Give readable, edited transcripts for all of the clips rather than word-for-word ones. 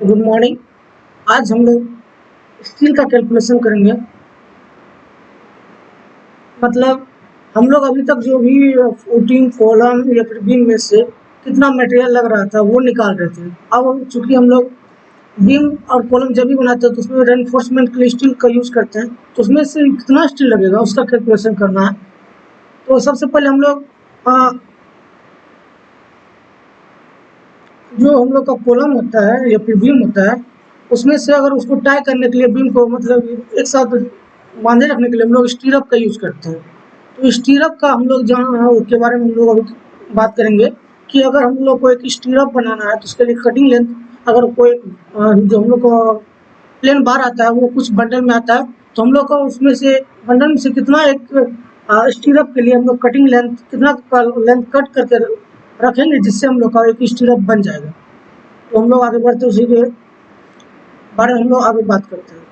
Good morning. आज हम लोग स्टील का कैलकुलेशन करेंगे। मतलब हम लोग अभी तक जो भी फुटिंग कॉलम या फिर बीम में से कितना मटेरियल लग रहा था वो निकाल रहे थे। अब चूंकि हम लोग बीम और कॉलम जब भी बनाते हैं तो उसमें रेनफोर्समेंट के लिए स्टील का यूज़ करते हैं, तो उसमें से कितना स्टील लगेगा उसका कैलकुलेशन करना है। तो सबसे पहले हम लोग जो हम लोग का कॉलम होता है या फिर बीम होता है उसमें से अगर उसको टाई करने के लिए बीम को मतलब एक साथ बांधे रखने के लिए हम लोग स्टीरअप का यूज़ करते हैं। तो स्टीरअप का हम लोग के बारे में हम लोग अभी बात करेंगे कि अगर हम लोग को एक स्टीरअप बनाना है तो उसके लिए कटिंग लेंथ अगर कोई जो हम लोग को प्लेन बार आता है वो कुछ बंडल में आता है तो हम लोग को उसमें से बंडल में से कितना एक स्टीरअप के लिए हम लोग कटिंग लेंथ कितना लेंथ कट करके रखेंगे जिससे हम लोग का एक स्टीरअप बन जाएगा। तो हम लोग आगे बढ़ते उसी के बारे में हम लोग आगे बात करते हैं।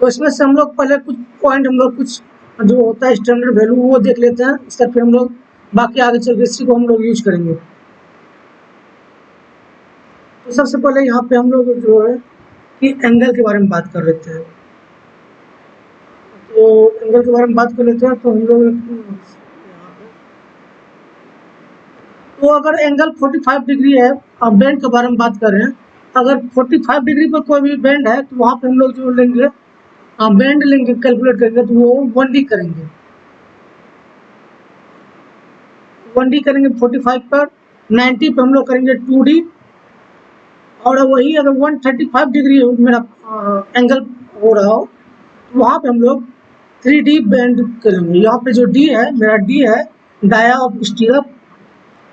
तो इसमें से हम लोग पहले कुछ पॉइंट हम लोग कुछ जो होता है स्टैंडर्ड वैल्यू वो देख लेते हैं, इसका फिर हम लोग बाकी आगे चल के इसी को हम लोग यूज करेंगे। तो सबसे पहले यहाँ पे हम लोग जो है कि एंगल के बारे में बात कर लेते हैं। तो एंगल के बारे में बात कर लेते हैं तो हम लोग तो अगर एंगल 45 डिग्री है, आप बेंड के बारे में बात कर रहे हैं, अगर 45 डिग्री पर कोई भी बेंड है तो वहाँ पे हम लोग जो लेंगे बेंड लेंगे कैलकुलेट करेंगे तो वो 1D करेंगे। 1D करेंगे 45 पर, 90 पे हम लोग करेंगे 2D, और वही अगर 135 डिग्री मेरा एंगल हो रहा हो तो वहाँ पे हम लोग 3D बेंड करेंगे। यहाँ पे जो D है मेरा D है डाया ऑफ स्टीरअप।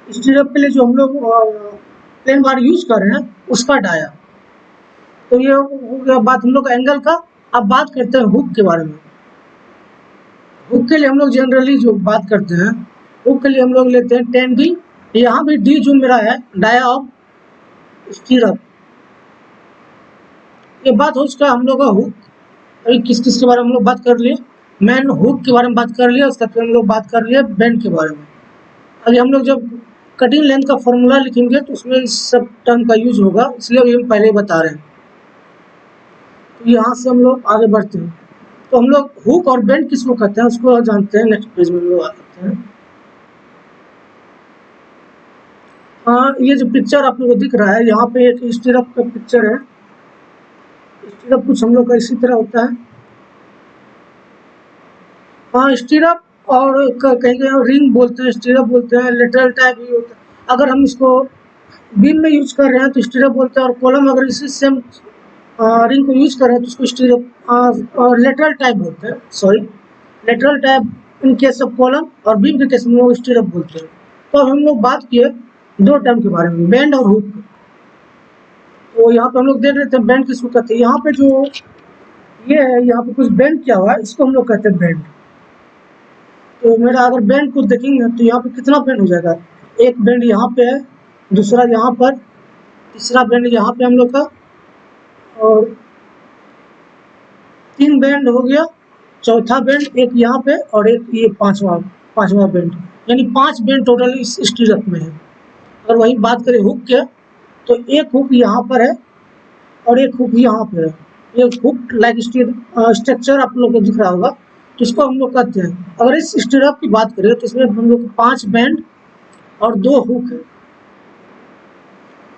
स्टीरअप के लिए जो हम लोग प्लेन बार यूज कर रहे हैं उसका डाया। तो ये हो गया बात हम लोग एंगल का। अब बात करते हैं हुक के बारे में। हुक के लिए हम लोग जनरली जो बात करते हैं हुक के लिए हम लोग लेते हैं 10D। यहाँ भी D जो मेरा है डाया ऑफ स्टीरअप। ये बात हो चुका हम लोग का हुक। अभी किस किस के बारे में हम लोग बात कर लिए, मैन हुक के बारे में बात कर लिया, उसका फिर हम लोग बात कर लिए बेंड के बारे में। अभी हम लोग जब कटिंग लेंथ का फॉर्मूला लिखेंगे तो उसमें इस सब टर्म का यूज होगा, इसलिए अभी हम पहले ही बता रहे हैं। तो यहाँ से हम लोग आगे बढ़ते हैं। तो हम लोग हुक और बेंड किसको कहते हैं उसको जानते हैं, नेक्स्ट पेज में हम लोग आते हैं। हाँ, ये जो पिक्चर आप लोगों को दिख रहा है यहाँ पे एक स्टीरअप का पिक्चर है। स्टीरअप कुछ हम लोग का इसी तरह होता है। हाँ, स्टीरअप और कहीं रिंग बोलते हैं, स्टीरअप बोलते हैं, लेटरल टाइप भी होता है। अगर हम इसको बीम में यूज कर रहे हैं तो स्टीरअप बोलते हैं, और कॉलम अगर इसी सेम रिंग को यूज कर रहे हैं तो उसको स्टीरअप और लेटरल टाइप बोलते हैं। Sorry, lateral type in case of column और बीम के केस में लोग स्टीरअप बोलते हैं। तो अब हम लोग बात किए दो टर्म के बारे में, बेंड और हुक। तो यहाँ पे हम लोग देख रहे थे बेंड किसको कहते हैं। यहाँ पे जो ये है यहाँ पे कुछ बेंड किया हुआ है इसको हम लोग कहते हैं बेंड। तो मेरा अगर बेंड को देखेंगे तो यहाँ पे कितना बेंड हो जाएगा, एक बेंड यहाँ पे है, दूसरा यहाँ पर, तीसरा बेंड यहाँ पे हम लोग का, और 3 बेंड हो गया, चौथा बेंड एक यहाँ पे और एक ये पांचवा बेंड, यानी 5 बेंड टोटल इस स्टीरअप में है। अगर वही बात करें हुक के तो एक हुक यहाँ पर है और एक हुक यहाँ पे है। ये हुक लाइक स्ट्रक्चर आप लोग को दिख रहा होगा, तो इसको हम लोग कहते हैं। अगर इस स्टीरअप की बात करें तो इसमें हम लोग 5 बैंड और 2 हुक है।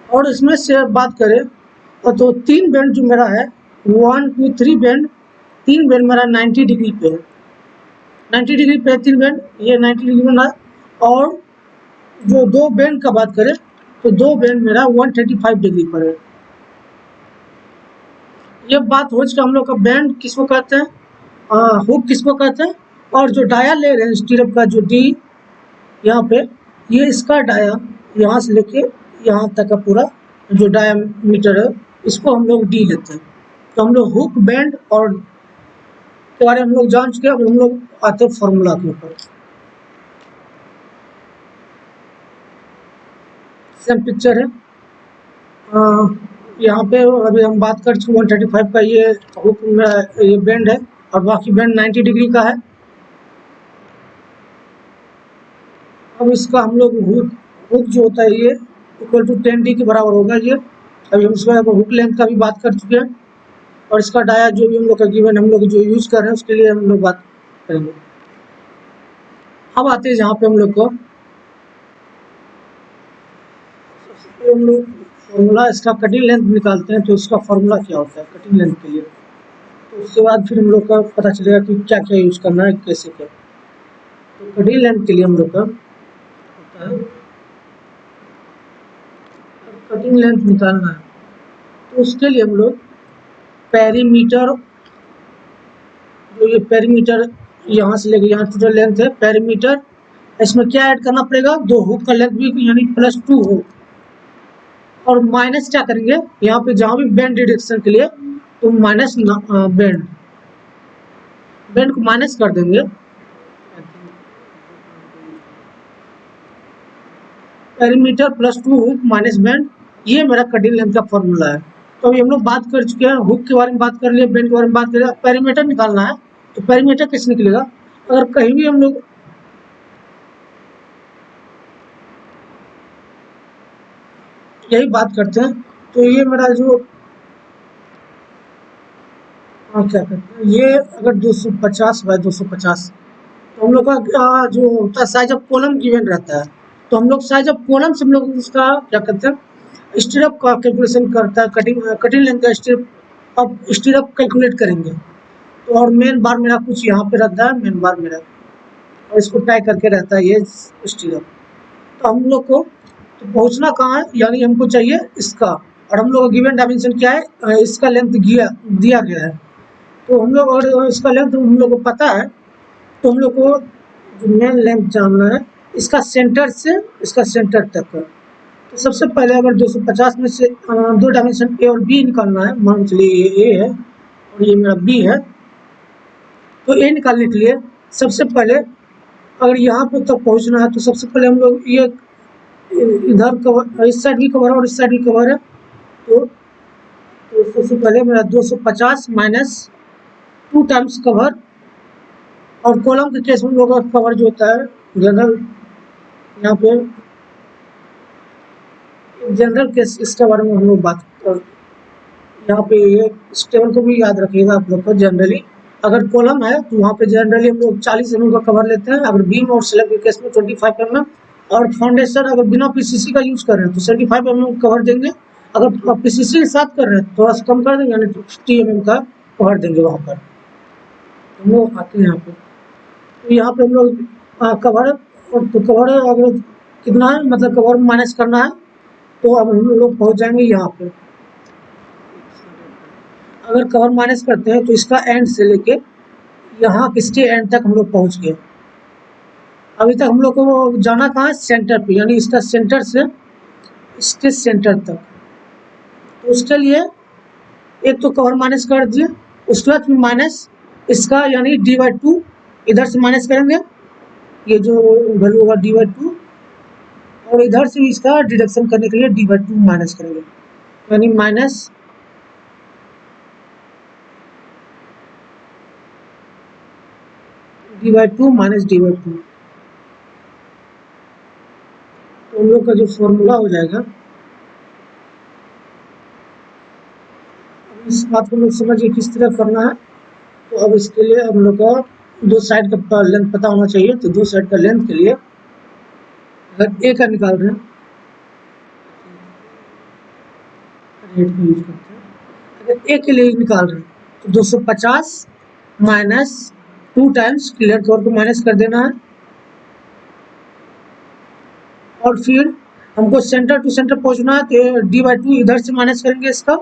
और इसमें से बात करें तो 3 बैंड जो मेरा है 1 2 3 बैंड, 3 बैंड मेरा 90 डिग्री पे है। 90 डिग्री पे 3 बैंड, ये 90 डिग्री में है। और जो 2 बैंड का बात करें तो 2 बैंड मेरा 135 डिग्री पर है। ये बात हो चुका हम लोग का बैंड किसको कहते हैं, हुक किसको कहते हैं। और जो डाया ले रहे हैं स्टीरअप का जो डी यहाँ पे, ये इसका डाया यहाँ से लेके यहाँ तक का पूरा जो डायामीटर है इसको हम लोग डी लेते हैं। तो हम लोग हुक बैंड और के बारे में हम लोग जान चुके हैं। अब हम लोग आते हैं फॉर्मूला के ऊपर। सेम पिक्चर है, यहाँ पे अभी हम बात कर चुके 135 का ये हुक ये बैंड है और बाकी बैंड 90 डिग्री का है। अब इसका हम लोग हुक जो होता है ये इक्वल टू 10D के बराबर होगा ये। अभी हम इसका हुक लेंथ का भी बात कर चुके हैं, और इसका डाया जो भी हम लोग का गिवन हम लोग जो यूज कर रहे हैं उसके लिए हम लोग बात करेंगे। अब आते हैं जहाँ पे हम लोग को हम लोग फॉर्मूला इसका कटिंग लेंथ निकालते हैं, तो इसका फॉर्मूला क्या होता है कटिंग लेंथ के लिए। तो उसके बाद फिर हम लोग का पता चलेगा कि क्या क्या यूज करना है, कैसे क्या। तो कटिंग लेंथ के लिए हम लोग का होता है, कटिंग लेंथ निकालना है तो उसके लिए हम लोग पेरीमीटर, जो ये पेरीमीटर यहाँ से लेके यहाँ टोटल लेंथ है पेरीमीटर, इसमें क्या ऐड करना पड़ेगा, 2 हुक का लेंथ भी यानी +2 हो, और माइनस क्या करेंगे यहाँ पे जहाँ भी बेंड डिरेक्शन के लिए तो माइनस बेंड को माइनस कर देंगे, पेरीमीटर +2 हुक माइनस बेंड, ये मेरा कटिंग लेंथ का फॉर्मूला है। तो अभी हम लोग बात कर चुके हैं, हुक के बारे में बात कर लिए, बेंड के बारे में बात कर लिया, पेरीमीटर निकालना है। तो पेरीमीटर कैसे निकलेगा, अगर कहीं भी हम लोग यही बात करते हैं, तो ये मेरा जो क्या कहते हैं, ये अगर 250 बाय 250, तो हम लोग का जो होता है साइज ऑफ कॉलम गिवन रहता है, तो हम लोग साइज ऑफ कॉलम से हम लोग उसका क्या कहते हैं स्टीरअप का कैलकुलेशन करता है, कटिंग लेंथ का स्टीरअप कैलकुलेट करेंगे। तो और मेन बार मेरा कुछ यहाँ पे रहता है, मेन बार मेरा और इसको टाई करके रहता है ये स्टीरअप। तो हम लोग को तो पहुँचना कहाँ है, यानी हमको चाहिए इसका, और हम लोग गिवन डायमेंशन क्या है, इसका लेंथ दिया गया है। तो हम लोग और इसका लेंथ हम लोग को पता है, तो हम लोग को मेन लेंथ जानना है इसका सेंटर से इसका सेंटर तक का। तो सबसे पहले अगर 250 में से 2 डायमेंशन ए और बी निकालना है, मान चलिए ये ए है और ये मेरा बी है, तो ए निकालने के लिए सबसे पहले अगर यहाँ पे तक पहुँचना है तो सबसे पहले हम लोग ये इधर कवर, इस साइड भी कवर है और इस साइड भी कवर है, तो सबसे पहले मेरा 250 माइनस 2 टाइम्स कवर, और कॉलम के केस में हम लोग का कवर जो होता है जनरल, यहाँ पे जनरल केस इसके बारे में हम लोग बात कर, यहाँ पे ये इस टेबल को भी याद रखिएगा आप लोग को। जनरली अगर कॉलम है तो वहाँ पे जनरली हम लोग 40 mm का कवर लेते हैं, अगर बीम और स्लैब के केस में 25 mm, और फाउंडेशन अगर बिना पीसीसी का यूज कर रहे हैं तो 75 mm कवर देंगे, अगर पीसीसी के साथ कर रहे हैं तो थोड़ा सा कम कर देंगे यानी 50 mm का कवर देंगे वहाँ पर। हम लोग आते हैं यहाँ पे, तो यहाँ पे हम लोग कवर, तो कवर अगर कितना है मतलब कवर माइनस करना है, तो अब हम लोग पहुँच जाएंगे यहाँ पे। अगर कवर माइनस करते हैं तो इसका एंड से लेके यहाँ किसके एंड तक हम लोग पहुँच गए। अभी तक हम लोग को जाना कहाँ है, सेंटर पे, यानी इसका सेंटर से इसके सेंटर तक। तो उसके लिए एक तो कवर माइनस कर दिए, उसके बाद माइनस इसका यानी d/2 इधर से माइनस करेंगे, ये जो वैल्यू होगा d/2, और इधर से इसका डिडक्शन करने के लिए d/2 माइनस करेंगे, यानी माइनस d/2 माइनस d/2। तो हम लोग का जो फॉर्मूला हो जाएगा, इस बात को लोग समझिए किस तरह करना है। तो अब इसके लिए हम लोग का 2 साइड का लेंथ पता होना चाहिए, तो 2 साइड का लेंथ के लिए अगर ए का निकाल रहे हैं रेट का यूज करते हैं, अगर ए के लिए निकाल रहे हैं तो 250 माइनस 2 टाइम्स क्लियर कवर को माइनस कर देना है, और फिर हमको सेंटर टू सेंटर पहुंचना है, तो d/2 इधर से माइनस करेंगे इसका,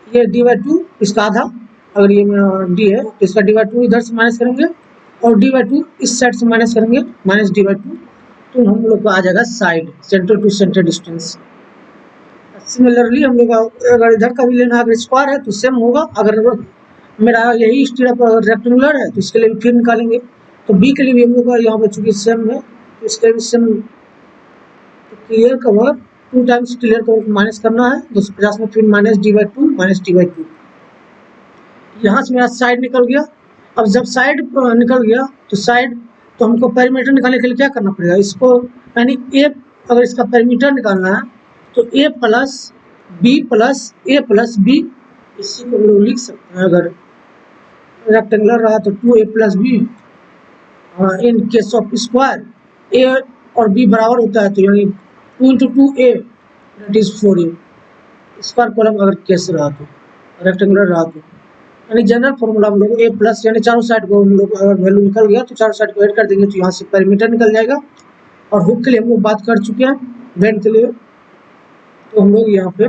ये d/2 इसका आधा, अगर ये मेरा d है तो इसका d/2 इधर से माइनस करेंगे, और d/2 इस साइड से माइनस करेंगे, माइनस d/2, तो हम लोग को आ जाएगा side centre to centre distance. Similarly हम लोग अगर इधर का भी लेना, अगर स्क्वायर है तो सेम होगा, अगर मेरा यही स्टीरअप रेक्टेंगुलर है तो इसके लिए भी फिर निकालेंगे। तो बी के लिए भी हम लोग का यहाँ पे चूंकि सेम है तो इसके लिए भी same, clear cover 2 times clear cover को माइनस करना है 250 में, फिर माइनस d/2 माइनस d/2। यहाँ से मेरा साइड निकल गया। अब जब साइड निकल गया तो साइड, तो हमको पेरीमीटर निकालने के लिए क्या करना पड़ेगा, इसको यानी ए, अगर इसका पेरीमीटर निकालना है तो a plus B plus A plus B, इसी को हम लोग लिख सकते हैं। अगर रेक्टेंगुलर रहा तो 2a plus B, in case of square A और बी बराबर होता है तो यानी 2 into 2a that is 4a। Square column अगर केस रहा तो, रेक्टेंगुलर रहा तो, यानी जनरल फॉर्मूला हम लोग ए प्लस, यानी चारों साइड को हम लोग अगर वैल्यू निकल गया तो चारों साइड को ऐड कर देंगे तो यहाँ से पेरीमीटर निकल जाएगा। और हुक के लिए हम लोग बात कर चुके हैं, बेंड के लिए तो हम लोग यहाँ पे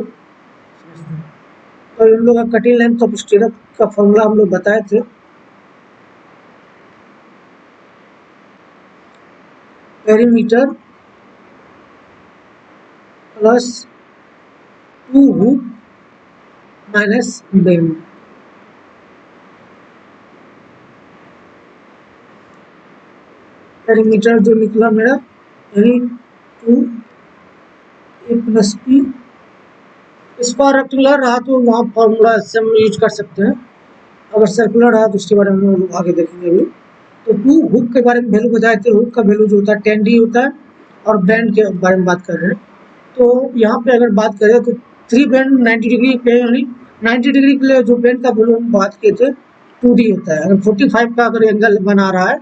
तो हम लोग का कटिंग लेंथ ऑफ स्टीरअप का फॉर्मूला हम लोग बताए थे। Perimeter plus 2 hook minus bend. Perimeter जो निकला मेरा यानी 2a plus B. Square rectangular रहा तो वहाँ फॉर्मूला से हम यूज कर सकते हैं, अगर सर्कुलर रहा तो उसके बारे में हम लोग आगे देखेंगे अभी। तो 2 हुक के बारे में वैल्यू बताए थे, हुक का वैल्यू जो होता है 10d होता है, और बैंड के बारे में बात कर रहे हैं। तो यहाँ पे अगर बात करें तो 3 बैंड 90 डिग्री पे, यानी 90 डिग्री के लिए जो बैंड का वैल्यू हम बात किए थे 2d होता है। अगर 45 का अगर एंगल बना रहा है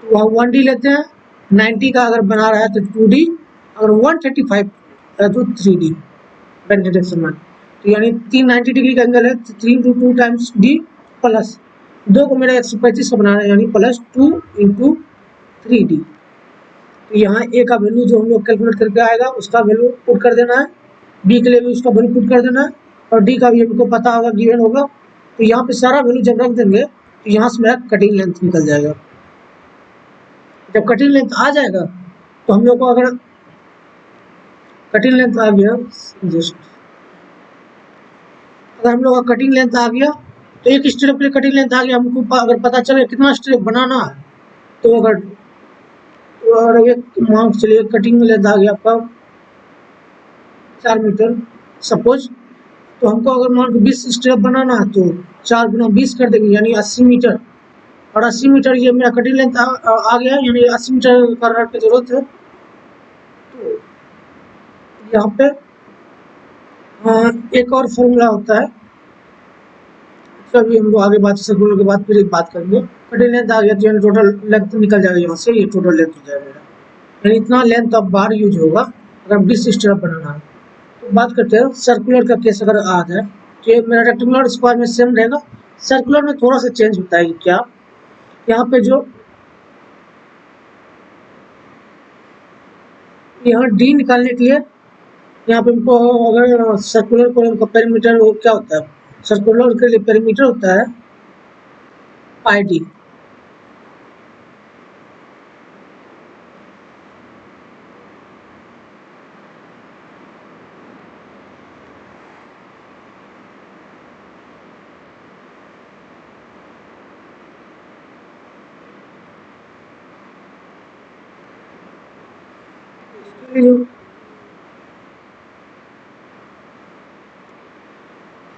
तो वहाँ 1d लेते हैं, 90 का अगर बना रहा है तो 2d, अगर 135 है तो 3d बैंड डिटेक्शन में। तो यानी 390 डिग्री का एंगल है तो 3 इंटू 2 टाइम्स डी प्लस 2 को मेरा 135 का बनाना है, यानी प्लस 2 इंटू 3d। तो यहाँ ए का वैल्यू जो हम लोग कैलकुलेट करके आएगा उसका वैल्यू पुट कर देना है, बी के लिए भी उसका वैल्यू पुट कर देना है, और डी का भी हमको पता होगा, गिवन होगा। तो यहाँ पे सारा वैल्यू जब रख देंगे तो यहाँ से मेरा कटिंग लेंथ निकल जाएगा। जब कटिंग लेंथ आ जाएगा तो हम लोग को अगर कटिंग लेंथ आ गया, जस्ट अगर हम लोग का कटिंग लेंथ आ गया तो एक स्ट्रिप के लिए कटिंग लेंथ आ गया, हमको अगर पता चले कितना स्ट्रिप बनाना है तो अगर एक मान चलिए कटिंग लेंथ आ गया आपका 4 मीटर सपोज, तो हमको अगर मान के 20 स्ट्रिप बनाना है तो 4 गुना 20 कर देंगे यानी 80 मीटर, और 80 मीटर ये मेरा कटिंग लेंथ आ गया, यानी 80 मीटर का रॉड की जरूरत है। तो यहाँ पे एक और फॉर्मूला होता है, अभी हम लोग आगे बात सर्कुलर के बाद फिर एक बात करेंगे। कटिंग लेंथ आ गया तो यानी टोटल लेंथ निकल जाएगा, यहाँ से ये टोटल लेंथ हो जाएगा मेरा, यानी इतना लेंथ ऑफ बार यूज होगा अगर 20 स्ट्रिप बनाना है। तो बात करते हैं सर्कुलर का केस अगर आ जाए तो ये मेरा रेक्टेंगुलर स्क्वायर में सेम रहेगा, सर्कुलर में थोड़ा सा चेंज होता है। क्या यहाँ पे जो यहाँ डी निकालने के लिए यहाँ पे हमको अगर सर्कुलर कॉलम का पेरीमीटर वो क्या होता है, सर्कुलर के लिए पेरीमीटर होता है पाई डी।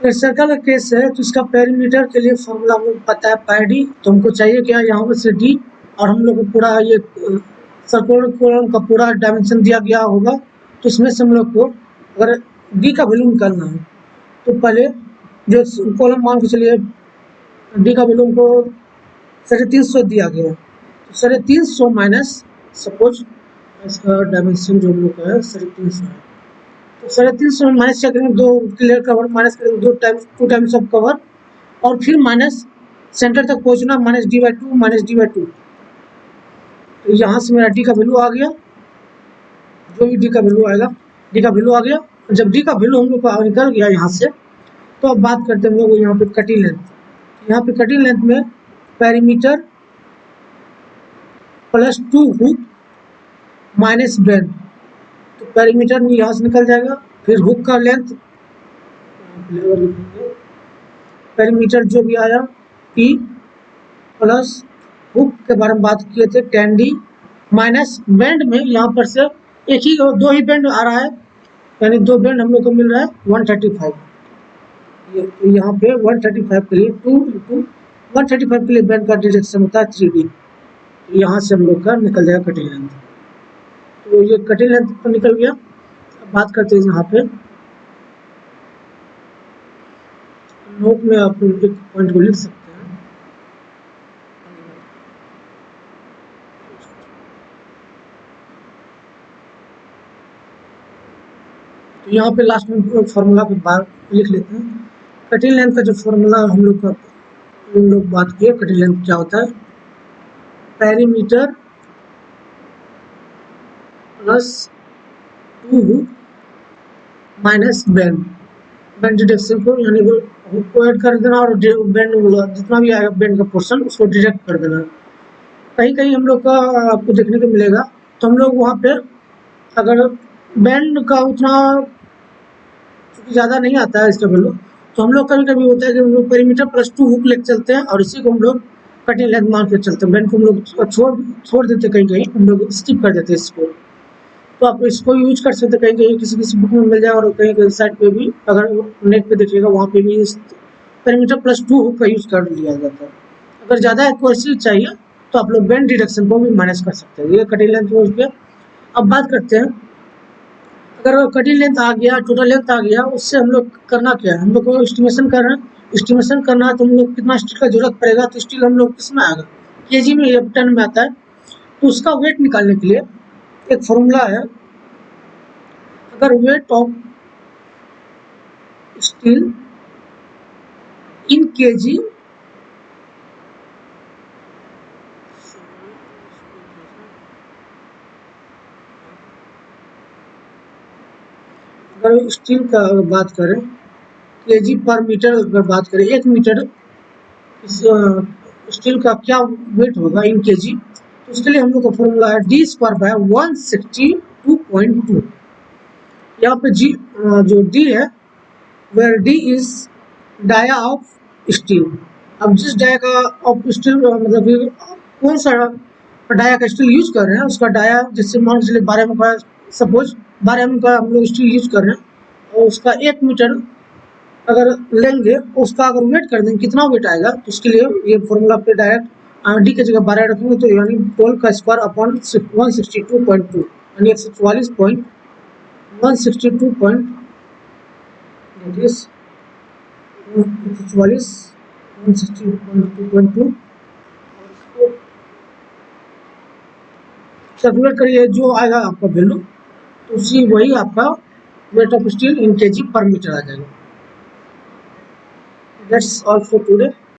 सर्कल का केस है तो इसका पेरीमीटर के लिए फॉर्मूला हमको पता है पाई डी, तो हमको चाहिए क्या यहाँ पर से डी, और हम लोग को पूरा ये सर्कुलर कॉलम का पूरा डायमेंशन दिया गया होगा, तो इसमें से हम लोग को अगर डी का वैल्यू निकालना है तो पहले जो कॉलम मान के चलिए डी का वैल्यू हमको 350 दिया गया है, तो 350 माइनस सपोज इसका डायमेंशन जो हम लोग का है 350 है, तो 350 माइनस क्या करेंगे, 2 क्लियर कवर माइनस करेंगे, 2 टाइम्स ऑफ कवर, और फिर माइनस सेंटर तक पहुंचना minus D by two minus D by two. तो यहाँ से मेरा डी का वैल्यू आ गया, जो भी डी का वैल्यू आएगा, डी का वैल्यू आ गया। जब डी का वैल्यू हम लोग को निकल गया यहाँ से, तो अब बात करते हैं हम लोग यहाँ पे कटिंग लेंथ। यहाँ पे कटिंग लेंथ में perimeter plus 2 hook minus bend, तो पेरीमीटर यहाँ से निकल जाएगा। फिर हुक का लेंथ पेरीमीटर जो भी आया P प्लस हुक के बारे में बात किए थे 10d माइनस बेंड में यहाँ पर से एक ही 2 ही बेंड आ रहा है, यानी 2 बेंड हम लोग को मिल रहा है 135। यहाँ पे 135 के लिए 2 इंटू 135 के लिए बेंड का डिरेक्शन होता है 3d, यहाँ से हम लोग का निकल जाएगा कटिंग लेंथ। तो ये कटिंग लेंथ पर निकल गया। अब बात करते हैं यहाँ पे नोट में आप एक पॉइंट को लिख सकते हैं। तो यहाँ पे लास्ट में फॉर्मूला पे बात लिख लेते हैं। कटिंग लेंथ का जो फॉर्मूला हम लोग बात किए, कटिंग लेंथ क्या होता है, perimeter plus 2 minus bend deduction को, यानी वो ऐड कर देना और बेंड जितना भी आएगा बेंड का पोर्शन उसको डिडक्ट कर देना। कहीं कहीं हम लोग का आपको देखने को मिलेगा, तो हम लोग वहाँ पे अगर बेंड का उतना ज़्यादा नहीं आता है इसका वैल्यू, तो हम लोग कभी कभी होता है कि हम लोग पेरीमीटर प्लस 2 हुक लेके चलते हैं और इसी को हम लोग कटिंग लेंथ मान के चलते हैं। बेंड को हम लोग छोड़ देते, कहीं कहीं हम लोग स्किप कर देते हैं इसको। तो आप इसको यूज कर सकते हैं, कहीं कहीं किसी किसी बुक में मिल जाए, और कहीं कहीं साइट पे भी अगर नेट पे देखिएगा वहाँ पे भी इस पेरीमीटर प्लस 2 हुक का यूज कर लिया जाता है। अगर ज़्यादा एक्यूरेसी चाहिए तो आप लोग बेंड डिडक्शन को भी मैनेज कर सकते हैं। ये कटिंग लेंथ हो गया। अब बात करते हैं, अगर कटिंग लेंथ आ गया, टोटल लेंथ आ गया, उससे हम लोग करना क्या है, हम लोग को एस्टिमेशन कर रहे हैं। एस्टिमेशन करना है तो हम लोग कितना स्टील का जरूरत पड़ेगा, तो स्टील हम लोग किस में आएगा, केजी में या टन में आता है। तो उसका वेट निकालने के लिए एक फॉर्मूला है। अगर weight of steel in KG अगर स्टील का बात करें, केजी पर मीटर अगर बात करें, 1 मीटर स्टील का क्या वेट होगा इन केजी, तो उसके लिए हम लोग का फॉर्मूला है डी स्क्वायर बाय 162.2। यहाँ पे जी जो डी है, where D is dia of steel. अब जिस डाया का ऑफ स्टील मतलब कौन सा डाया का स्टील यूज कर रहे हैं, उसका डाया जैसे मान चलिए 12 एम का, सपोज 12 एम का हम लोग स्टील यूज कर रहे हैं, और उसका 1 मीटर अगर लेंगे, उसका अगर वेट कर देंगे कितना वेट आएगा, तो उसके लिए ये फॉर्मूला पे डायरेक्ट डी की जगह 12 रखेंगे, तो यानी 12 का स्क्वायर अपॉन 162.2, यानी 162 पॉइंट, that is 162.2 कैलकुलेट करिए, जो आएगा आपका वैल्यू, तो उसी वही आपका weight of steel in KG पर मीटर आ जाएगा। That's all for today.